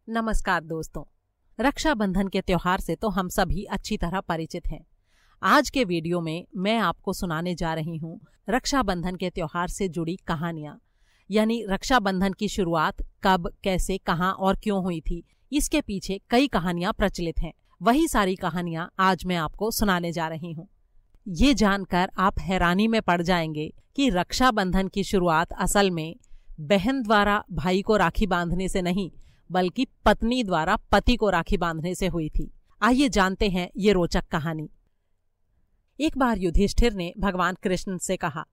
नमस्कार दोस्तों, रक्षाबंधन के त्योहार से तो हम सभी अच्छी तरह परिचित हैं। आज के वीडियो में मैं आपको सुनाने जा रही हूँ रक्षाबंधन के त्योहार से जुड़ी कहानियाँ, यानी रक्षाबंधन की शुरुआत कब, कैसे, कहाँ और क्यों हुई थी। इसके पीछे कई कहानियाँ प्रचलित हैं। वही सारी कहानियाँ आज मैं आपको सुनाने जा रही हूँ। ये जानकर आप हैरानी में पड़ जाएंगे कि रक्षाबंधन की शुरुआत असल में बहन द्वारा भाई को राखी बांधने से नहीं, बल्कि पत्नी द्वारा पति को राखी बांधने से हुई थी। आइए जानते हैं ये रोचक कहानी। एक बार युधिष्ठिर ने भगवान कृष्ण से कहा,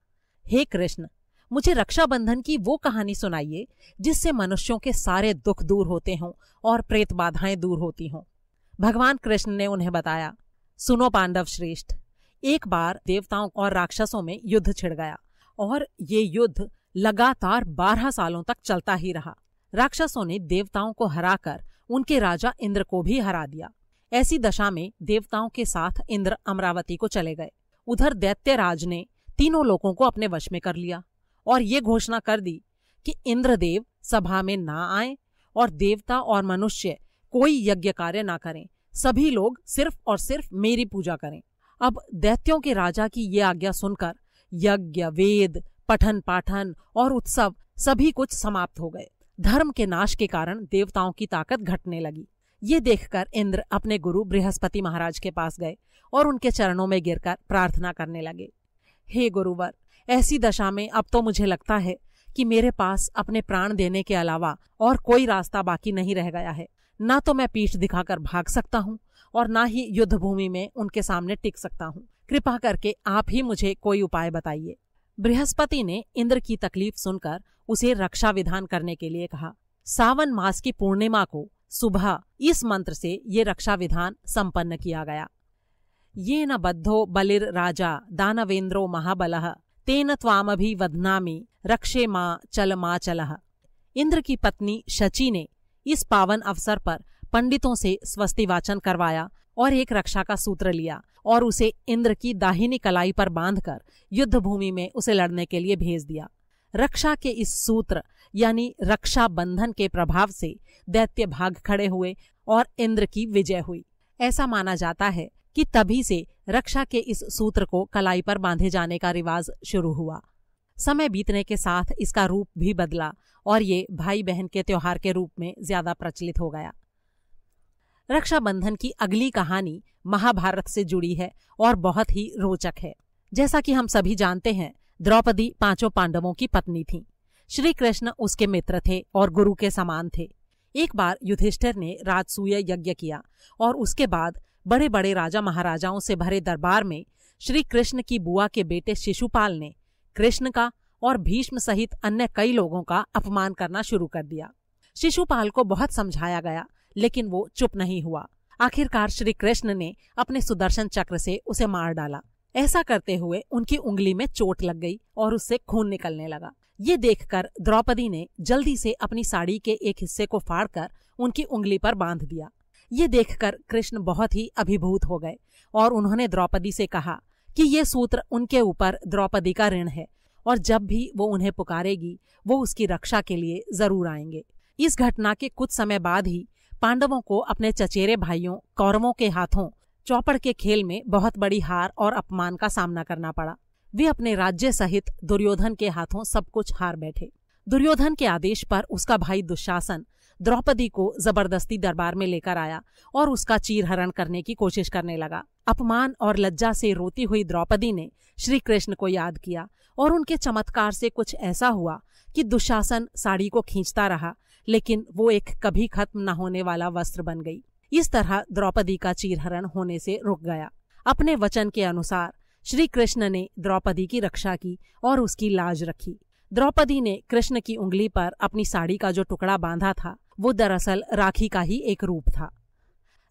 हे कृष्ण, मुझे रक्षाबंधन की वो कहानी सुनाइए जिससे मनुष्यों के सारे दुख दूर होते हों और प्रेत बाधाएं दूर होती हों। भगवान कृष्ण ने उन्हें बताया, सुनो पांडव श्रेष्ठ, एक बार देवताओं और राक्षसों में युद्ध छिड़ गया और ये युद्ध लगातार 12 सालों तक चलता ही रहा। राक्षसों ने देवताओं को हराकर उनके राजा इंद्र को भी हरा दिया। ऐसी दशा में देवताओं के साथ इंद्र अमरावती को चले गए। उधर दैत्यराज ने तीनों लोगों को अपने वश में कर लिया और ये घोषणा कर दी कि इंद्रदेव सभा में ना आए और देवता और मनुष्य कोई यज्ञ कार्य ना करें। सभी लोग सिर्फ और सिर्फ मेरी पूजा करें। अब दैत्यों के राजा की ये आज्ञा सुनकर यज्ञ, वेद, पठन पाठन और उत्सव सभी कुछ समाप्त हो गए। धर्म के नाश के कारण देवताओं की ताकत घटने लगी। ये देखकर इंद्र अपने गुरु बृहस्पति महाराज के पास गए और उनके चरणों में गिरकर प्रार्थना करने लगे, हे गुरुवर, ऐसी दशा में अब तो मुझे लगता है कि मेरे पास अपने प्राण देने के अलावा और कोई रास्ता बाकी नहीं रह गया है। ना तो मैं पीठ दिखाकर भाग सकता हूँ और ना ही युद्ध भूमि में उनके सामने टिक सकता हूँ। कृपा करके आप ही मुझे कोई उपाय बताइए। बृहस्पति ने इंद्र की तकलीफ सुनकर उसे रक्षा विधान करने के लिए कहा। सावन मास की पूर्णिमा को सुबह इस मंत्र से ये रक्षा विधान संपन्न किया गया। ये न बद्धो बलिर राजा दानवेंद्रो महाबलः तेन त्वामभिवध्नामि रक्षे मां चलः। इंद्र की पत्नी शची ने इस पावन अवसर पर पंडितों से स्वस्ति वाचन करवाया और एक रक्षा का सूत्र लिया और उसे इंद्र की दाहिनी कलाई पर बांधकर युद्ध भूमि में उसे लड़ने के लिए भेज दिया। रक्षा के इस सूत्र यानी रक्षा बंधन के प्रभाव से दैत्य भाग खड़े हुए और इंद्र की विजय हुई। ऐसा माना जाता है कि तभी से रक्षा के इस सूत्र को कलाई पर बांधे जाने का रिवाज शुरू हुआ। समय बीतने के साथ इसका रूप भी बदला और ये भाई बहन के त्योहार के रूप में ज्यादा प्रचलित हो गया। रक्षाबंधन की अगली कहानी महाभारत से जुड़ी है और बहुत ही रोचक है। जैसा कि हम सभी जानते हैं, द्रौपदी 5 पांडवों की पत्नी थी। श्री कृष्ण उसके मित्र थे और गुरु के समान थे। एक बार युधिष्ठिर ने राजसूय यज्ञ किया और उसके बाद बड़े बड़े राजा महाराजाओं से भरे दरबार में श्री कृष्ण की बुआ के बेटे शिशुपाल ने कृष्ण का और भीष्म सहित अन्य कई लोगों का अपमान करना शुरू कर दिया। शिशुपाल को बहुत समझाया गया, लेकिन वो चुप नहीं हुआ। आखिरकार श्री कृष्ण ने अपने सुदर्शन चक्र से उसे मार डाला। ऐसा करते हुए उनकी उंगली में चोट लग गई और उससे खून निकलने लगा। ये देखकर द्रौपदी ने जल्दी से अपनी साड़ी के एक हिस्से को फाड़कर उनकी उंगली पर बांध दिया। ये देखकर कृष्ण बहुत ही अभिभूत हो गए और उन्होंने द्रौपदी से कहा कि ये सूत्र उनके ऊपर द्रौपदी का ऋण है और जब भी वो उन्हें पुकारेगी वो उसकी रक्षा के लिए जरूर आएंगे। इस घटना के कुछ समय बाद ही पांडवों को अपने चचेरे भाइयों कौरवों के हाथों चौपड़ के खेल में बहुत बड़ी हार और अपमान का सामना करना पड़ा। वे अपने राज्य सहित दुर्योधन के हाथों सब कुछ हार बैठे। दुर्योधन के आदेश पर उसका भाई दुशासन द्रौपदी को जबरदस्ती दरबार में लेकर आया और उसका चीरहरण करने की कोशिश करने लगा। अपमान और लज्जा से रोती हुई द्रौपदी ने श्री कृष्ण को याद किया और उनके चमत्कार से कुछ ऐसा हुआ कि दुशासन साड़ी को खींचता रहा, लेकिन वो एक कभी खत्म न होने वाला वस्त्र बन गई। इस तरह द्रौपदी का चीरहरण होने से रुक गया। अपने वचन के अनुसार श्री कृष्ण ने द्रौपदी की रक्षा की और उसकी लाज रखी। द्रौपदी ने कृष्ण की उंगली पर अपनी साड़ी का जो टुकड़ा बांधा था वो दरअसल राखी का ही एक रूप था।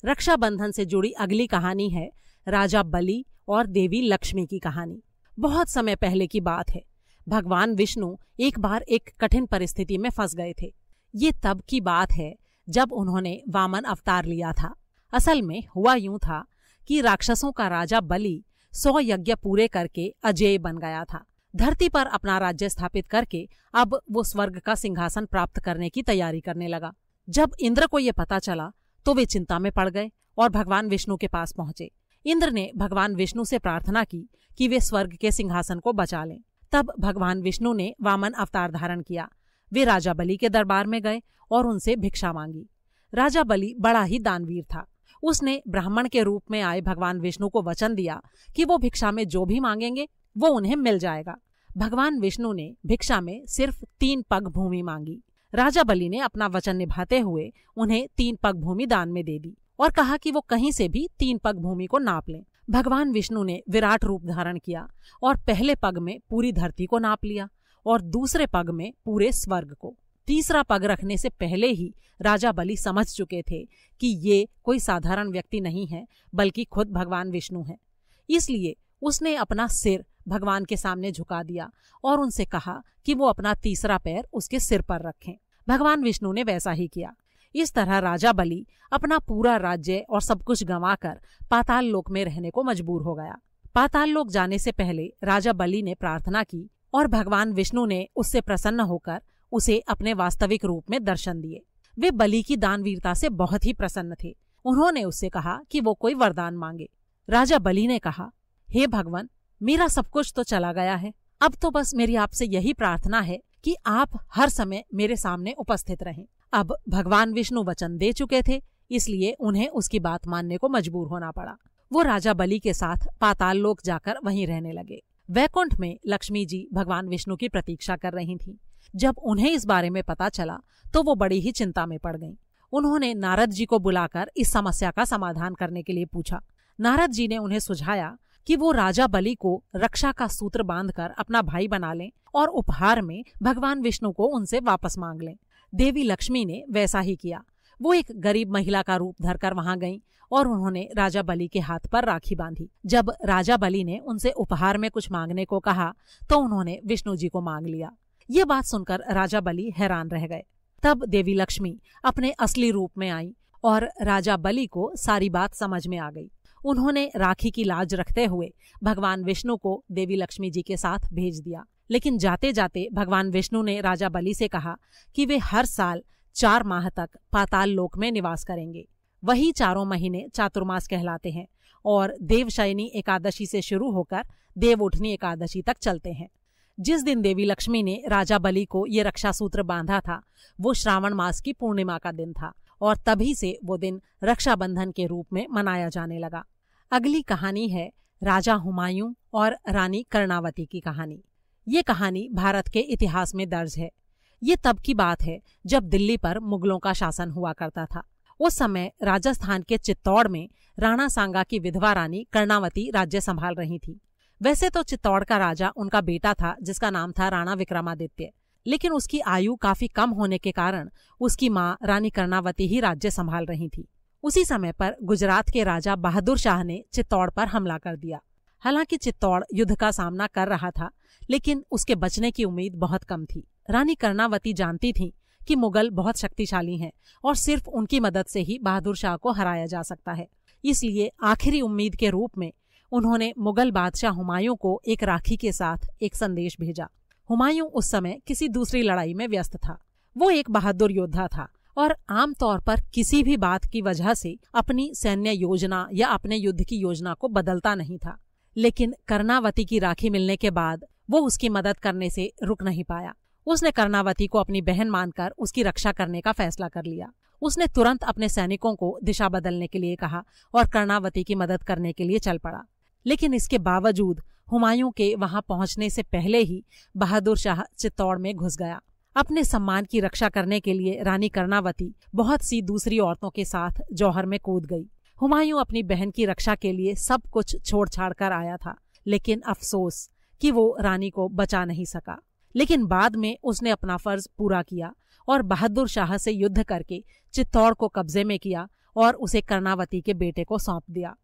रक्षाबंधन से जुड़ी अगली कहानी है राजा बलि और देवी लक्ष्मी की कहानी। बहुत समय पहले की बात है। भगवान विष्णु एक बार एक कठिन परिस्थिति में फंस गए थे। ये तब की बात है जब उन्होंने वामन अवतार लिया था। असल में हुआ यूं था कि राक्षसों का राजा बलि 100 यज्ञ पूरे करके अजेय बन गया था। धरती पर अपना राज्य स्थापित करके अब वो स्वर्ग का सिंहासन प्राप्त करने की तैयारी करने लगा। जब इंद्र को ये पता चला तो वे चिंता में पड़ गए और भगवान विष्णु के पास पहुंचे। इंद्र ने भगवान विष्णु से प्रार्थना की कि वे स्वर्ग के सिंहासन को बचा लें। तब भगवान विष्णु ने वामन अवतार धारण किया। वे राजा बलि के दरबार में गए और उनसे भिक्षा मांगी। राजा बलि बड़ा ही दानवीर था। उसने ब्राह्मण के रूप में आए भगवान विष्णु को वचन दिया कि वो भिक्षा में जो भी मांगेंगे वो उन्हें मिल जाएगा। भगवान विष्णु ने भिक्षा में सिर्फ 3 पग भूमि मांगी। राजा बलि ने अपना वचन निभाते हुए उन्हें 3 पग भूमि दान में दे दी और कहा कि वो कहीं से भी 3 पग भूमि को नाप लें। भगवान विष्णु ने विराट रूप धारण किया और पहले पग में पूरी धरती को नाप लिया और दूसरे पग में पूरे स्वर्ग को। तीसरा पग रखने से पहले ही राजा बलि समझ चुके थे कि ये कोई साधारण व्यक्ति नहीं है बल्कि खुद भगवान विष्णु है। इसलिए उसने अपना सिर भगवान के सामने झुका दिया और उनसे कहा कि वो अपना तीसरा पैर उसके सिर पर रखें। भगवान विष्णु ने वैसा ही किया। इस तरह राजा बलि अपना पूरा राज्य और सब कुछ गंवाकर पाताल लोक में रहने को मजबूर हो गया। पाताल लोक जाने से पहले राजा बलि ने प्रार्थना की और भगवान विष्णु ने उससे प्रसन्न होकर उसे अपने वास्तविक रूप में दर्शन दिए। वे बलि की दानवीरता से बहुत ही प्रसन्न थे। उन्होंने उससे कहा कि वो कोई वरदान मांगे। राजा बलि ने कहा, हे भगवान, मेरा सब कुछ तो चला गया है, अब तो बस मेरी आपसे यही प्रार्थना है कि आप हर समय मेरे सामने उपस्थित रहें। अब भगवान विष्णु वचन दे चुके थे, इसलिए उन्हें उसकी बात मानने को मजबूर होना पड़ा। वो राजा बलि के साथ पाताल लोक जाकर वहीं रहने लगे। वैकुंठ में लक्ष्मी जी भगवान विष्णु की प्रतीक्षा कर रही थीं। जब उन्हें इस बारे में पता चला तो वो बड़ी ही चिंता में पड़ गईं। उन्होंने नारद जी को बुलाकर इस समस्या का समाधान करने के लिए पूछा। नारद जी ने उन्हें सुझाया कि वो राजा बलि को रक्षा का सूत्र बांधकर अपना भाई बना लें और उपहार में भगवान विष्णु को उनसे वापस मांग लें। देवी लक्ष्मी ने वैसा ही किया। वो एक गरीब महिला का रूप धरकर वहां गईं और उन्होंने राजा बलि के हाथ पर राखी बांधी। जब राजा बलि ने उनसे उपहार में कुछ मांगने को कहा तो उन्होंने विष्णु जी को मांग लिया। ये बात सुनकर राजा बलि हैरान रह गए। तब देवी लक्ष्मी अपने असली रूप में आई और राजा बलि को सारी बात समझ में आ गई। उन्होंने राखी की लाज रखते हुए भगवान विष्णु को देवी लक्ष्मी जी के साथ भेज दिया। लेकिन जाते जाते भगवान विष्णु ने राजा बलि से कहा कि वे हर साल 4 माह तक पाताल लोक में निवास करेंगे। वही 4 महीने चातुर्मास कहलाते हैं और देवशयनी एकादशी से शुरू होकर देवउठनी एकादशी तक चलते हैं। जिस दिन देवी लक्ष्मी ने राजा बलि को ये रक्षा सूत्र बांधा था वो श्रावण मास की पूर्णिमा का दिन था और तभी से वो दिन रक्षाबंधन के रूप में मनाया जाने लगा। अगली कहानी है राजा हुमायूं और रानी कर्णावती की कहानी। ये कहानी भारत के इतिहास में दर्ज है। ये तब की बात है जब दिल्ली पर मुगलों का शासन हुआ करता था। उस समय राजस्थान के चित्तौड़ में राणा सांगा की विधवा रानी कर्णावती राज्य संभाल रही थी। वैसे तो चित्तौड़ का राजा उनका बेटा था जिसका नाम था राणा विक्रमादित्य, लेकिन उसकी आयु काफी कम होने के कारण उसकी माँ रानी कर्णावती ही राज्य संभाल रही थी। उसी समय पर गुजरात के राजा बहादुर शाह ने चित्तौड़ पर हमला कर दिया। हालांकि चित्तौड़ युद्ध का सामना कर रहा था, लेकिन उसके बचने की उम्मीद बहुत कम थी। रानी कर्णावती जानती थी कि मुगल बहुत शक्तिशाली हैं और सिर्फ उनकी मदद से ही बहादुर शाह को हराया जा सकता है। इसलिए आखिरी उम्मीद के रूप में उन्होंने मुगल बादशाह हुमायूं को एक राखी के साथ एक संदेश भेजा। हुमायूं उस समय किसी दूसरी लड़ाई में व्यस्त था। वो एक बहादुर योद्धा था और आमतौर पर किसी भी बात की वजह से अपनी सैन्य योजना या अपने युद्ध की योजना को बदलता नहीं था। लेकिन कर्णावती की राखी मिलने के बाद वो उसकी मदद करने से रुक नहीं पाया। उसने कर्णावती को अपनी बहन मानकर उसकी रक्षा करने का फैसला कर लिया। उसने तुरंत अपने सैनिकों को दिशा बदलने के लिए कहा और कर्णावती की मदद करने के लिए चल पड़ा। लेकिन इसके बावजूद हुमायूं के वहां पहुंचने से पहले ही बहादुर शाह चित्तौड़ में घुस गया। अपने सम्मान की रक्षा करने के लिए रानी कर्णावती बहुत सी दूसरी औरतों के साथ जौहर में कूद गई। हुमायूं अपनी बहन की रक्षा के लिए सब कुछ छोड़ छाड़ कर आया था, लेकिन अफसोस कि वो रानी को बचा नहीं सका। लेकिन बाद में उसने अपना फर्ज पूरा किया और बहादुर शाह से युद्ध करके चित्तौड़ को कब्जे में किया और उसे कर्णावती के बेटे को सौंप दिया।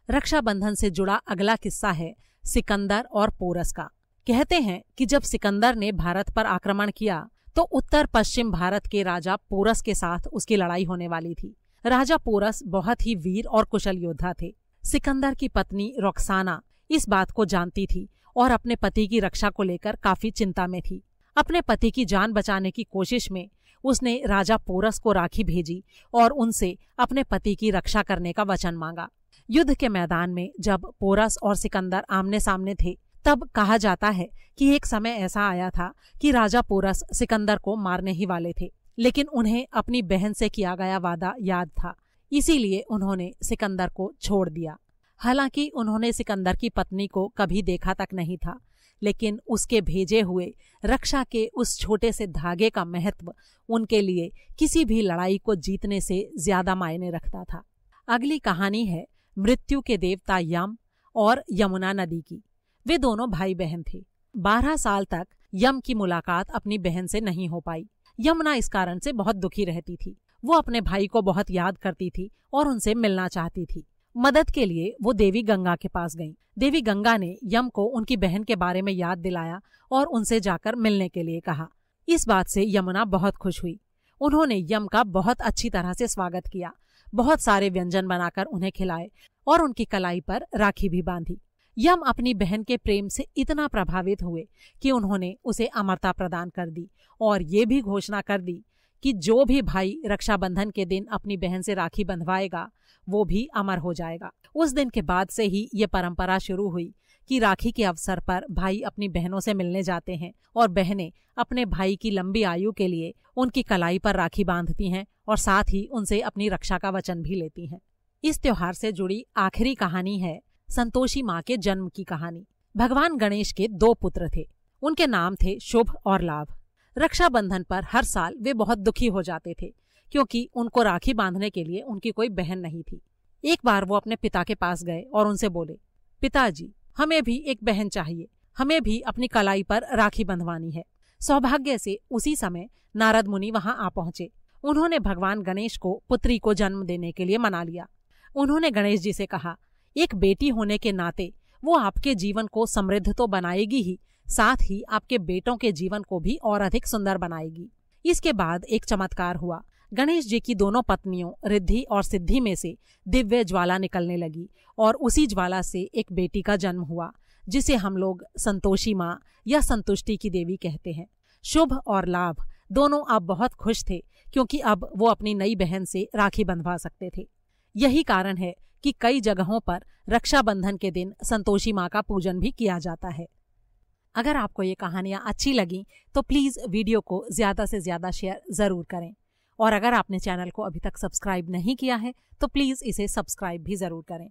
रक्षाबंधन से जुड़ा अगला किस्सा है सिकंदर और पोरस का। कहते हैं कि जब सिकंदर ने भारत पर आक्रमण किया तो उत्तर पश्चिम भारत के राजा पोरस के साथ उसकी लड़ाई होने वाली थी। राजा पोरस बहुत ही वीर और कुशल योद्धा थे। सिकंदर की पत्नी रोक्साना इस बात को जानती थी और अपने पति की रक्षा को लेकर काफी चिंता में थी। अपने पति की जान बचाने की कोशिश में उसने राजा पोरस को राखी भेजी और उनसे अपने पति की रक्षा करने का वचन मांगा। युद्ध के मैदान में जब पोरस और सिकंदर आमने सामने थे, तब कहा जाता है कि एक समय ऐसा आया था कि राजा पोरस सिकंदर को मारने ही वाले थे, लेकिन उन्हें अपनी बहन से किया गया वादा याद था, इसीलिए उन्होंने सिकंदर को छोड़ दिया। हालांकि उन्होंने सिकंदर की पत्नी को कभी देखा तक नहीं था, लेकिन उसके भेजे हुए रक्षा के उस छोटे से धागे का महत्व उनके लिए किसी भी लड़ाई को जीतने से ज्यादा मायने रखता था। अगली कहानी है मृत्यु के देवता यम और यमुना नदी की। वे दोनों भाई बहन थे। 12 साल तक यम की मुलाकात अपनी बहन से नहीं हो पाई। यमुना इस कारण से बहुत दुखी रहती थी। वो अपने भाई को बहुत याद करती थी और उनसे मिलना चाहती थी। मदद के लिए वो देवी गंगा के पास गईं। देवी गंगा ने यम को उनकी बहन के बारे में याद दिलाया और उनसे जाकर मिलने के लिए कहा। इस बात से यमुना बहुत खुश हुई। उन्होंने यम का बहुत अच्छी तरह से स्वागत किया, बहुत सारे व्यंजन बनाकर उन्हें खिलाए और उनकी कलाई पर राखी भी बांधी। यम अपनी बहन के प्रेम से इतना प्रभावित हुए कि उन्होंने उसे अमरता प्रदान कर दी और ये भी घोषणा कर दी कि जो भी भाई रक्षाबंधन के दिन अपनी बहन से राखी बंधवाएगा वो भी अमर हो जाएगा। उस दिन के बाद से ही ये परंपरा शुरू हुई कि राखी के अवसर पर भाई अपनी बहनों से मिलने जाते हैं और बहनें अपने भाई की लंबी आयु के लिए उनकी कलाई पर राखी बांधती हैं और साथ ही उनसे अपनी रक्षा का वचन भी लेती हैं। इस त्योहार से जुड़ी आखिरी कहानी है संतोषी माँ के जन्म की कहानी। भगवान गणेश के 2 पुत्र थे। उनके नाम थे शुभ और लाभ। रक्षाबंधन पर हर साल वे बहुत दुखी हो जाते थे क्योंकि उनको राखी बांधने के लिए उनकी कोई बहन नहीं थी। एक बार वो अपने पिता के पास गए और उनसे बोले, पिताजी, हमें भी एक बहन चाहिए, हमें भी अपनी कलाई पर राखी बंधवानी है। सौभाग्य से उसी समय नारद मुनि वहां आ पहुंचे। उन्होंने भगवान गणेश को पुत्री को जन्म देने के लिए मना लिया। उन्होंने गणेश जी से कहा, एक बेटी होने के नाते वो आपके जीवन को समृद्ध तो बनाएगी ही, साथ ही आपके बेटों के जीवन को भी और अधिक सुंदर बनाएगी। इसके बाद एक चमत्कार हुआ। गणेश जी की दोनों पत्नियों रिद्धि और सिद्धि में से दिव्य ज्वाला निकलने लगी और उसी ज्वाला से एक बेटी का जन्म हुआ, जिसे हम लोग संतोषी माँ या संतुष्टि की देवी कहते हैं। शुभ और लाभ दोनों अब बहुत खुश थे क्योंकि अब वो अपनी नई बहन से राखी बंधवा सकते थे। यही कारण है कि कई जगहों पर रक्षाबंधन के दिन संतोषी माँ का पूजन भी किया जाता है। अगर आपको ये कहानियाँ अच्छी लगी तो प्लीज़ वीडियो को ज़्यादा से ज़्यादा शेयर ज़रूर करें और अगर आपने चैनल को अभी तक सब्सक्राइब नहीं किया है तो प्लीज़ इसे सब्सक्राइब भी ज़रूर करें।